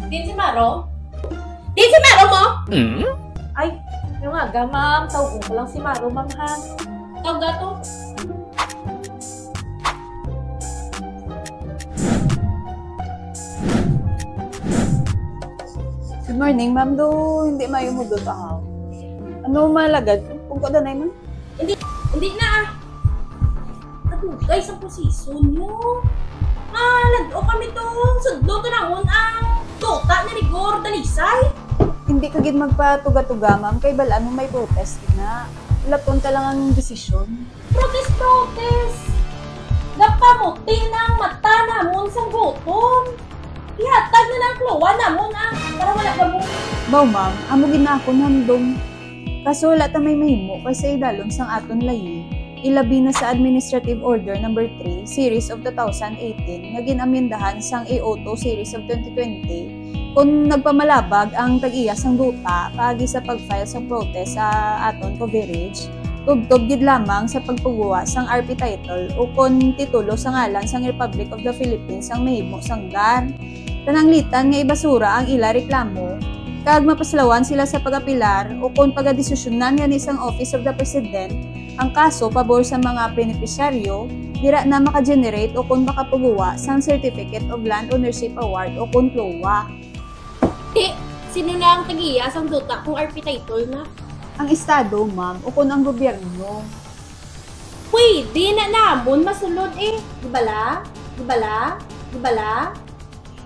Din si Maro? Din si Maro mo? Ay, yung aga, ma'am. Tawag ko lang si Maro, ma'am, ha? Tawag gato? Good morning, ma'am. Hindi mayo mo doon pa. Ano malagad? Kung ko danay, ma'am? Hindi na. Kadugay sa posisyon nyo. Lado kami to. Sudlo to naman ang tota ni Rigor Dalisay. Hindi ka gid magpatuga-tuga, ma'am. Kay balaan mo may protest na. Laton ta lang ang desisyon. Protest! Napamuti na ang mata namon sa gutom. Ihatag na ng kluwa namon para wala ka mo. Baw, ma'am. Amo ginako handom. Kaso wala ta may mahimo kasi idalom sang aton layi. Ilabi na sa Administrative Order No. 3, Series of 2018, nga ginamendahan sang AO2 Series of 2020 kung nagpamalabag ang tag-iya sang duta paagi sa pag-file sa protest sa aton coverage, tubtob gid lamang sa pagpagawa sang RP title o kung titulo sa ngalan sang Republic of the Philippines ang mahimo sang GAR. Tananglitan nga ibasura ang ila reklamo kag mapaslawan sila sa pag-apilar o kung pagadesisyonan nga ni isang Office of the President ang kaso pabor sa mga benepisyaryo, dira na maka-generate o kung makapagawa sang Certificate of Land Ownership Award o kung CLOA. Sino na ang tagiya sang duta kung RP title na? Ang estado, ma'am, o kung ang gobyerno. Pwede na namon masulod Gibala? Gibala? Gibala?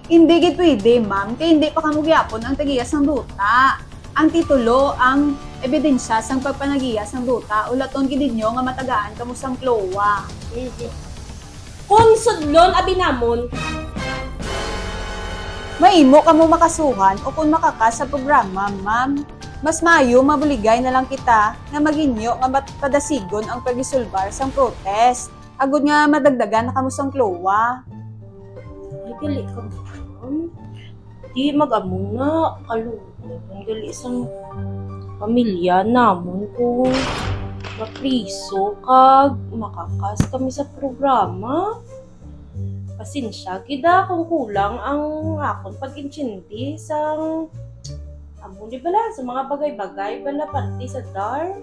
Hindi gid pwede, ma'am, kay hindi pa kamo gyapon ang tagiya sang duta. Ang titulo, ang ebidensya sang pagpanagiya sang duta, ulaton gid ninyo nga matagaan kamo sang CLOA. Kung sudlon abi namon, Mahimo kamo makasuhan o kung makakas sa programa, ma'am. Mas maayo mabuligay na lang kita nga maginyo nga padasigon ang pag-resolbar sang protest. Agud nga madagdagan na kamo sang CLOA. ay gali ka ma'am. Di mag-among na kalungan. Gali isang pamilya namon kung mapriso kag makakas kami sa programa. Pasensya gida kung kulang ang akon pag-intindi sang amon di bala sa mga bagay-bagay bala parte sa DAR.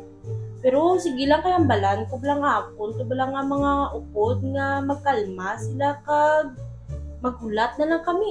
Pero sige lang kayang balan ko lang akon to bala nga mga upod nga magkalma sila kag maghulat na lang kami